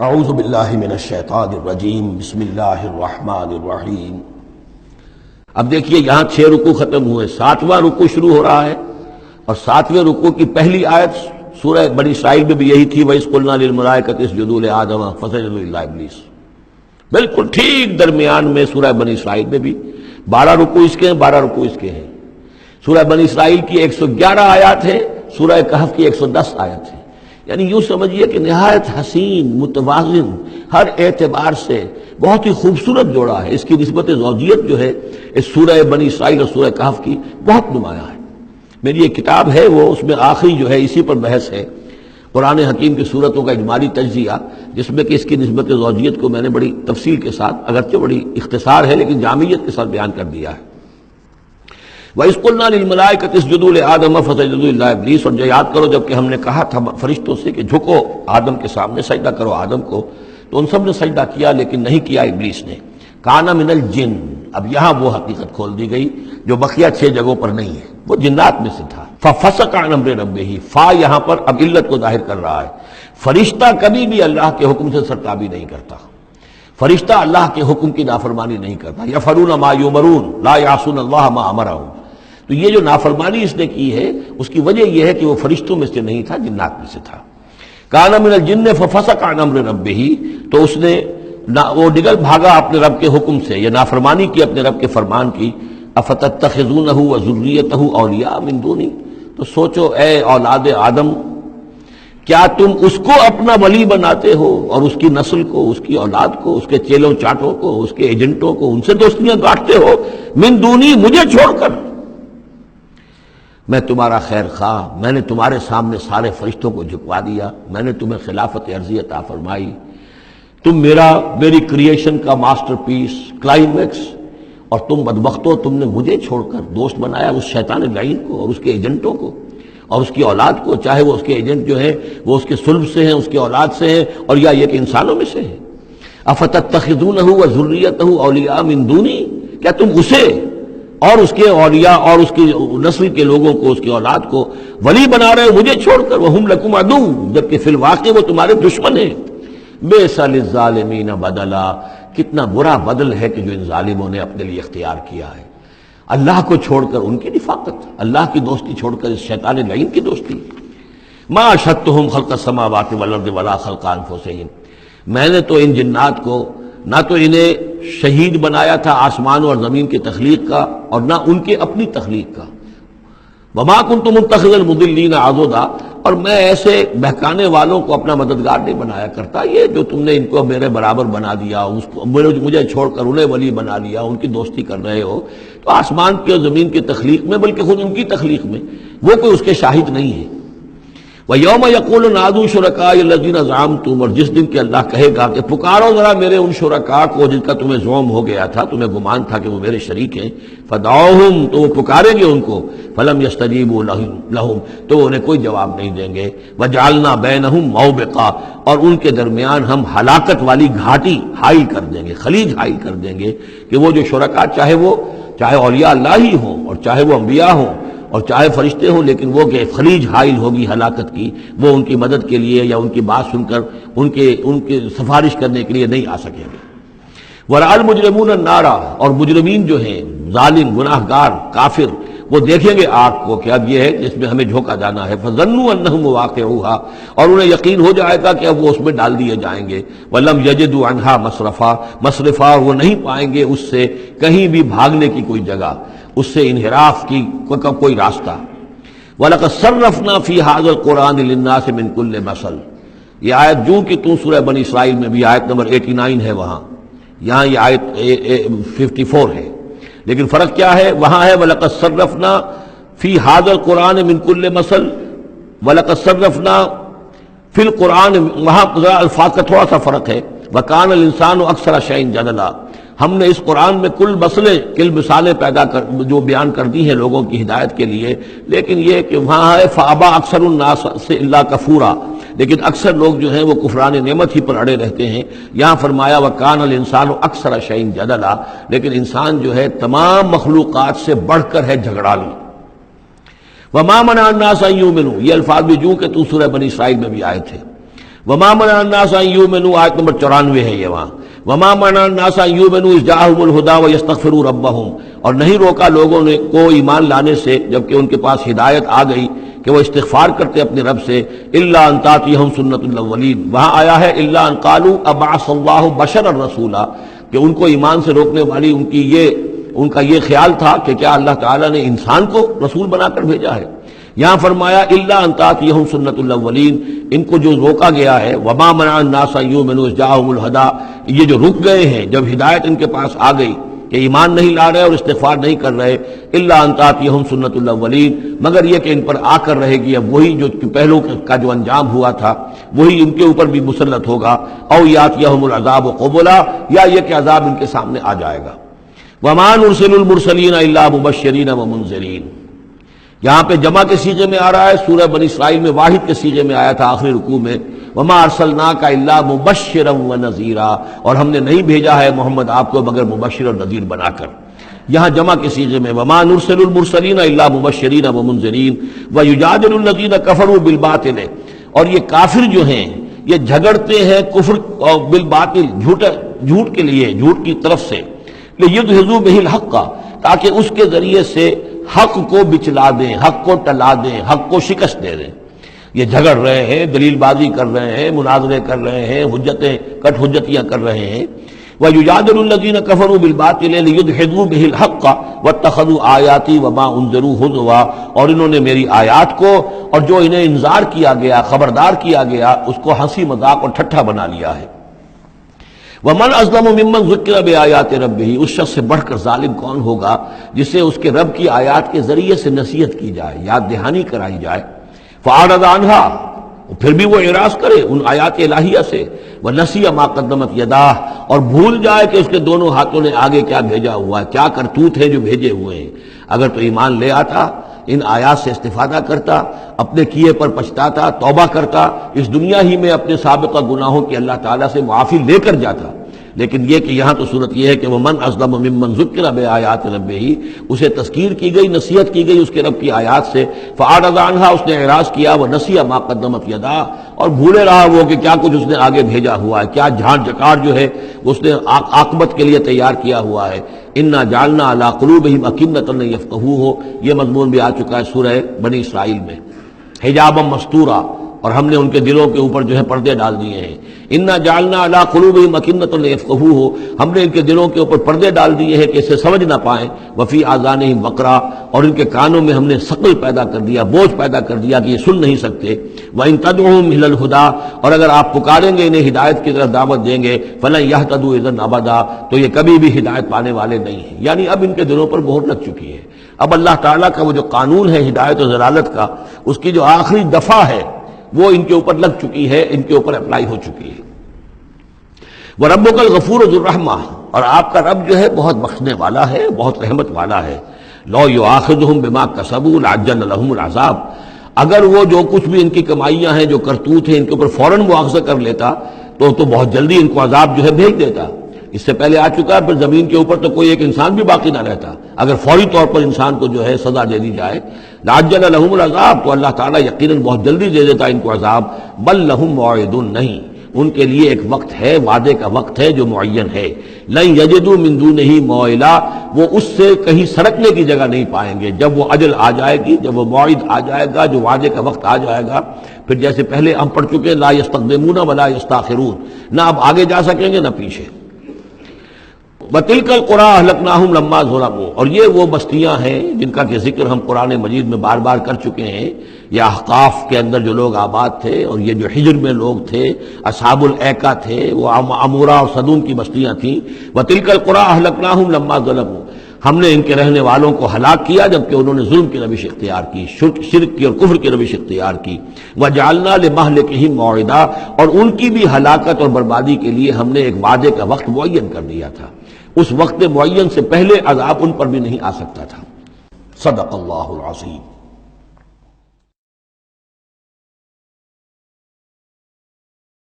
اعوذ باللہ من الشیطان الرجیم بسم اللہ الرحمن الرحیم۔ اب دیکھیے یہاں 6 رکوع ختم ہوئے، 7واں رکوع شروع ہو رہا ہے، اور 7ویں رکوع کی پہلی آیت سورہ بنی اسرائیل میں بھی یہی تھی، وَإِذْ قُلْنَا لِلْمَلَائِكَةِ اسْجُدُوا لِآدَمَ فَسَجَدُوا إِلَّا إِبْلِيسَ۔ بالکل ٹھیک درمیان میں سورہ بنی اسرائیل میں بھی 12 رکوع اس کے ہیں، 12 رکوع اس کے ہیں۔ سورہ بنی اسرائیل کی 111 آیات ہیں، سورہ کہف کی 110 آیت ہیں۔ یعنی یوں سمجھیے کہ نہایت حسین، متوازن، ہر اعتبار سے بہت ہی خوبصورت جوڑا ہے۔ اس کی نسبت زوجیت جو ہے اس سورہ بنی اسرائیل اور سورہ کہف کی بہت نمایاں ہے۔ میری ایک کتاب ہے، وہ اس میں آخری جو ہے اسی پر بحث ہے، قرآن حکیم کی صورتوں کا اجمالی تجزیہ، جس میں کہ اس کی نسبت زوجیت کو میں نے بڑی تفصیل کے ساتھ، اگرچہ بڑی اختصار ہے لیکن جامعیت کے ساتھ بیان کر دیا ہے۔ وَإِذْ قُلْنَا لِلْمَلَائِكَةِ اسْجُدُوا لِآدَمَ فَسَجَدُوا إِلَّا إِبْلِيسَ، اور جو یاد کرو جب کہ ہم نے کہا تھا فرشتوں سے کہ جھکو آدم کے سامنے، سجدہ کرو آدم کو، تو ان سب نے سجدہ کیا لیکن نہیں کیا ابلیس نے۔ کان من الجن، اب یہاں وہ حقیقت کھول دی گئی جو بقیہ 6 جگہوں پر نہیں ہے، وہ جنات میں سے تھا۔ فَفَسَقَ عَنْ أَمْرِ رَبِّهِ، فا یہاں پر اب علت کو ظاہر کر رہا ہے۔ فرشتہ کبھی بھی اللہ کے حکم سے سرتابی نہیں کرتا، فرشتہ اللہ کے حکم کی نافرمانی نہیں کرتا۔ یفعلون ما یؤمرون لا یعصون اللہ ما امرهم، تو یہ جو نافرمانی اس نے کی ہے اس کی وجہ یہ ہے کہ وہ فرشتوں میں سے نہیں تھا، جنات میں سے تھا۔ کان من الجن ففسق عن امر ربہ، تو اس نے وہ نگل بھاگا اپنے رب کے حکم سے، یہ نافرمانی کی اپنے رب کے فرمان کی۔ افتتخذونہ وذریتہ اولیاء من دونی، تو سوچو اے اولاد آدم، کیا تم اس کو اپنا ولی بناتے ہو اور اس کی نسل کو، اس کی اولاد کو، اس کے چیلوں چاٹوں کو، اس کے ایجنٹوں کو، ان سے دوستیاں کاٹتے ہو، من دونی، مجھے چھوڑ کر۔ میں تمہارا خیر خواہ، میں نے تمہارے سامنے سارے فرشتوں کو جھکوا دیا، میں نے تمہیں خلافت عرضی عطا فرمائی، تم میری کریشن کا ماسٹر پیس، کلائمیکس، اور تم بدبختو، تم نے مجھے چھوڑ کر دوست بنایا اس شیطان لعین کو اور اس کے ایجنٹوں کو اور اس کی اولاد کو، چاہے وہ اس کے ایجنٹ جو ہیں وہ اس کے صلب سے ہیں، اس کی اولاد سے ہیں، اور یا یہ کہ انسانوں میں سے ہیں۔ افتتخذونہ وذریتہ اولیاء من دونی، کیا تم اسے اور اس کے اولیاء اور اس کی نسل کے لوگوں کو، اس کی اولاد کو ولی بنا رہے ہو مجھے چھوڑ کر، وہم لکم عدو، جبکہ فی الواقع وہ تمہارے دشمن ہیں۔ بئس للظالمین بدلا، کتنا برا بدل ہے کہ جو ان ظالموں نے اپنے لیے اختیار کیا ہے۔ اللہ کو چھوڑ کر ان کی رفاقت، اللہ کی دوستی چھوڑ کر اس شیطان لعین کی دوستی۔ ما اشہدتہم خلق السماوات والارض ولا خلق انفسہم، میں نے تو ان جنات کو نہ تو انہیں شہید بنایا تھا آسمان اور زمین کی تخلیق کا، اور نہ ان کے اپنی تخلیق کا۔ وما کنت متخذ المضلین عضدا، اور میں ایسے بہکانے والوں کو اپنا مددگار نہیں بنایا کرتا۔ یہ جو تم نے ان کو میرے برابر بنا دیا، اس کو مجھے چھوڑ کر انہیں ولی بنا لیا، ان کی دوستی کر رہے ہو، تو آسمان کی اور زمین کی تخلیق میں، بلکہ خود ان کی تخلیق میں وہ کوئی اس کے شاہد نہیں ہے۔ وَيَوْمَ يَقُولُ نَادُوا شُرَكَائِيَ الَّذِينَ زَعَمْتُمْ، اور جس دن کہ اللہ کہے گا کہ پکارو ذرا میرے ان شرکاء کو جن کا تمہیں زعم ہو گیا تھا، تمہیں گمان تھا کہ وہ میرے شریک ہیں، فَدَعُوهُمْ، تو وہ پکاریں گے ان کو، فَلَمْ يَسْتَجِيبُوا لَهُمْ، تو وہ انہیں کوئی جواب نہیں دیں گے۔ وَجَعَلْنَا بَيْنَهُمْ مَوْبِقًا، اور ان کے درمیان ہم ہلاکت والی گھاٹی حائل کر دیں گے، خلیج حائل کر دیں گے، کہ وہ جو شرکاء چاہے اولیاء اللہ ہی ہوں اور چاہے وہ انبیاء ہوں اور چاہے فرشتے ہوں، لیکن وہ کہ خلیج حائل ہوگی ہلاکت کی، وہ ان کی مدد کے لیے یا ان کی بات سن کر ان کے سفارش کرنے کے لیے نہیں آ سکیں گے۔ وَرَأَى الْمُجْرِمُونَ النَّارَ، اور مجرمین جو ہیں، ظالم، گناہ گار، کافر، وہ دیکھیں گے آگ کو کہ اب یہ ہے جس میں ہمیں جھونکا جانا ہے۔ فَظَنُّوا أَنَّهُمْ مُوَاقِعُوهَا، اور انہیں یقین ہو جائے گا کہ اب وہ اس میں ڈال دیے جائیں گے۔ وَلَمْ يَجِدُوا عَنْهَا مَصْرِفًا، اور وہ نہیں پائیں گے اس سے کہیں بھی بھاگنے کی کوئی جگہ، اس سے انحراف کی کوئی راستہ۔ وَلَقَدْ صَرَّفْنَا فِي هَذَا الْقُرْآنِ لِلنَّاسِ مِنْ كُلِّ مَثَلٍ، یہ آیت جو کہ تو سورہ بنی اسرائیل میں بھی آیت نمبر 89 ہے، وہاں یہاں یہ آیت 54 ہے، لیکن فرق کیا ہے؟ وہاں ہے وَلَقَدْ صَرَّفْنَا فِي هَذَا الْقُرْآنِ مِنْ كُلِّ مَثَلٍ، وَلَقَدْ صَرَّفْنَا فِي الْقُرْآنِ، وہاں ذرا الفاظ کا تھوڑا سا فرق ہے۔ وَكَانَ الْإِنسَانُ أَكْثَرَ شَيْءٍ جَدَلًا، ہم نے اس قرآن میں کل مثالیں پیدا کر جو بیان کر دی ہیں لوگوں کی ہدایت کے لیے، لیکن یہ کہ وہاں ہے فَأَبَى أَكْثَرُ النَّاسِ إِلَّا كَفُورًا، لیکن اکثر لوگ جو ہیں وہ کفران نعمت ہی پر اڑے رہتے ہیں۔ یہاں فرمایا وَكَانَ الْإِنسَانُ أَكْثَرَ شَيْءٍ جَدَلًا، لیکن انسان جو ہے تمام مخلوقات سے بڑھ کر ہے جھگڑالو۔ وَمَا مَنَعَ النَّاسَ أَن يُؤْمِنُوا، یہ الفاظ بھی جو کہ تو سورہ بنی اسرائیل میں بھی آئے تھے۔ وما منع الناس ان یؤمنوا، آیت نمبر 94 ہے یہ وہاں، وما منع الناس ان یؤمنوا اذ جاءهم الهدى ويستغفروا ربهم، اور نہیں روکا لوگوں نے کو ایمان لانے سے جبکہ ان کے پاس ہدایت آ گئی کہ وہ استغفار کرتے اپنے رب سے، الا ان تاتیہم سنت الاولین، وہاں آیا ہے الا ان قالوا ابعث اللہ بشرا رسولا، کہ ان کو ایمان سے روکنے والی ان کا یہ خیال تھا کہ کیا اللہ تعالیٰ نے انسان کو رسول بنا کر بھیجا ہے۔ یہاں فرمایا الا ان تاتیہم سنت الاولین، ان کو جو روکا گیا ہے وما منع الناس ان یؤمنوا اذ جاءهم الهدى، یہ جو رک گئے ہیں جب ہدایت ان کے پاس آ گئی کہ ایمان نہیں لا رہے اور استغفار نہیں کر رہے، الا ان تاتیہم سنت الاولین، مگر یہ کہ ان پر آ کر رہے گی اب وہی جو پہلو کا جو انجام ہوا تھا وہی ان کے اوپر بھی مسلط ہوگا، او یاتیہم العذاب قبلا، یا یہ کہ عذاب ان کے سامنے آ جائے گا۔ وما نرسل المرسلین الا مبشرین ومنذرین، یہاں پہ جمع کے سیغے میں آ رہا ہے، سورہ بنی اسرائیل میں واحد کے سیغے میں آیا تھا آخری رکوع میں، وما ارسلناک الا مبشرا ونذیرا، اور ہم نے نہیں بھیجا ہے محمد آپ کو مگر مبشر اور نذیر بنا کر۔ یہاں جمع کے سیغے میں وما نرسل المرسلین الا مبشرین ومنذرین ویجادل الذین کفروا بالباطل، اور یہ کافر جو ہیں یہ جھگڑتے ہیں کفر اور بالباطل، جھوٹ کے لیے، جھوٹ کی طرف سے، لیدحضوا بہ الحق، تاکہ اس کے ذریعے سے حق کو بچلا دیں، حق کو ٹلا دیں، حق کو شکست دے دیں۔ یہ جھگڑ رہے ہیں، دلیل بازی کر رہے ہیں، مناظرے کر رہے ہیں، حجتیاں کر رہے ہیں۔ وَيُجَادِلُ الَّذِينَ كَفَرُوا بِالْبَاطِلِ لِيُدْحِضُوا بِهِ الْحَقَّ وَاتَّخَذُوا آيَاتِي وَمَا أُنذِرُوا هُزُوًا، اور انہوں نے میری آیات کو اور جو انہیں انذار کیا گیا، خبردار کیا گیا، اس کو ہنسی مذاق اور ٹھٹھا بنا لیا ہے۔ وَمَنْ أَظْلَمُ مِمَّنْ ذُكِّرَ بِآيَاتِ رَبِّهِ، اس شخص سے بڑھ کر ظالم کون ہوگا جسے اس کے رب کی آیات کے ذریعے سے نصیحت کی جائے، یاد دہانی کرائی جائے، فَأَعْرَضَ عَنْهَا، پھر بھی وہ اعراض کرے ان آیات الہیہ سے، وَنَسِیَ مَا قَدَّمَتْ يَدَاهُ، اور بھول جائے کہ اس کے دونوں ہاتھوں نے آگے کیا بھیجا ہوا ہے، کیا کرتوت ہے جو بھیجے ہوئے ہیں۔ اگر تو ایمان لے آتا، ان آیات سے استفادہ کرتا، اپنے کیے پر پچھتاتا، توبہ کرتا، اس دنیا ہی میں اپنے سابقہ گناہوں کی اللہ تعالیٰ سے معافی لے کر جاتا۔ لیکن یہ کہ یہاں تو صورت یہ ہے کہ وَمَنْ أَظْلَمُ مِمَّنْ ذُكِّرَ بِآيَاتِ رَبِّهِ، اسے تذکیر کی گئی، نصیحت کی گئی اس کے رب کی آیات سے، فَأَعْرَضَ عَنْهَا، اس نے اعراض کیا، وَنَسِیَ مَا قَدَّمَتْ يَدَاهُ، اور بھولے رہا وہ کہ کیا کچھ اس نے آگے بھیجا ہوا ہے، کیا جھاڑ جکاڑ جو ہے اس نے عاقبت کے لیے تیار کیا ہوا ہے۔ اِنَّا جَعَلْنَا عَلَىٰ قُلُوبِهِمْ أَكِنَّةً أَن يَفْقَهُوهُ، یہ مضمون بھی آ چکا ہے سورہ بنی اسرائیل میں، حجابا مستورا، اور ہم نے ان کے دلوں کے اوپر جو ہے پردے ڈال دیے ہیں۔ انا جعلنا علی قلوبہم اکنۃ لیفقہوہ، ہم نے ان کے دلوں کے اوپر پردے ڈال دیے ہیں کہ اسے سمجھ نہ پائیں، وفی آذانہم وقرا، اور ان کے کانوں میں ہم نے ثقل پیدا کر دیا، بوجھ پیدا کر دیا کہ یہ سن نہیں سکتے۔ وان تدعوہم الی الہدی، اور اگر آپ پکاریں گے انہیں ہدایت کی طرف دعوت دیں گے، فلن یہتدوا اذا ابدا، تو یہ کبھی بھی ہدایت پانے والے نہیں ہیں۔ یعنی اب ان کے دلوں پر مہر لگ چکی ہے، اب اللہ تعالیٰ کا وہ جو قانون ہے ہدایت و ضلالت کا، اس کی جو آخری دفعہ ہے وہ ان کے اوپر لگ چکی ہے، ان کے اوپر اپلائی ہو چکی ہے۔ وَرَبُّكَ الْغَفُورُ ذُو الرَّحْمَةِ، اور آپ کا رب جو ہے بہت بخشنے والا ہے، بہت رحمت والا ہے۔ لَوْ يُؤَاخِذُهُم بِمَا كَسَبُوا لَعَجَّلَ لَهُمُ الْعَذَابَ، اگر وہ جو کچھ بھی ان کی کمائیاں ہیں، جو کرتوت ہیں، ان کے اوپر فوراً مواخذہ کر لیتا تو بہت جلدی ان کو عذاب جو ہے بھیج دیتا۔ اس سے پہلے آ چکا ہے، پھر زمین کے اوپر تو کوئی ایک انسان بھی باقی نہ رہتا اگر فوری طور پر انسان کو جو ہے سزا دے دی جائے۔ لَعَجَّلَ لَهُمُ الْعَذَابَ، تو اللہ تعالیٰ یقیناً بہت جلدی دے دیتا ان کو عذاب۔ بل لَهُم مَوْعِدٌ، نہیں، ان کے لیے ایک وقت ہے، وعدے کا وقت ہے جو معین ہے۔ لَن يَجِدُوا مِن دُونِهِ مَوْعِلًا، وہ اس سے کہیں سرکنے کی جگہ نہیں پائیں گے۔ جب وہ اجل آ جائے گی، جب وہ موعد آ جائے گا، جو وعدے کا وقت آ جائے گا، پھر جیسے پہلے ہم پڑھ چکے لا يستقدمون ولا يستاخرون، نہ اب آگے جا سکیں گے نہ پیچھے۔ وَتِلْكَ الْقُرَىٰ أَهْلَكْنَاهُمْ لَمَّا ظَلَمُوا، اور یہ وہ بستیاں ہیں جن کا کہ ذکر ہم قرآن مجید میں بار بار کر چکے ہیں۔ یہ احقاف کے اندر جو لوگ آباد تھے، اور یہ جو حجر میں لوگ تھے، اصحاب الایکہ تھے، وہ عمورہ اور صدوم کی بستیاں تھیں۔ وَتِلْكَ الْقُرَىٰ أَهْلَكْنَاهُمْ لَمَّا ظَلَمُوا، ہم نے ان کے رہنے والوں کو ہلاک کیا جبکہ انہوں نے ظلم کی روش اختیار کی، شرک کی اور کفر کی روش اختیار کی۔ وَجَعَلْنَا لِمَهْلِكِهِمْ مَوْعِدًا، اور ان کی بھی ہلاکت اور بربادی کے لیے ہم نے ایک وعدے کا وقت معین کر دیا تھا، اس وقت معین سے پہلے عذاب ان پر بھی نہیں آ سکتا تھا۔ صدق اللہ العظیم۔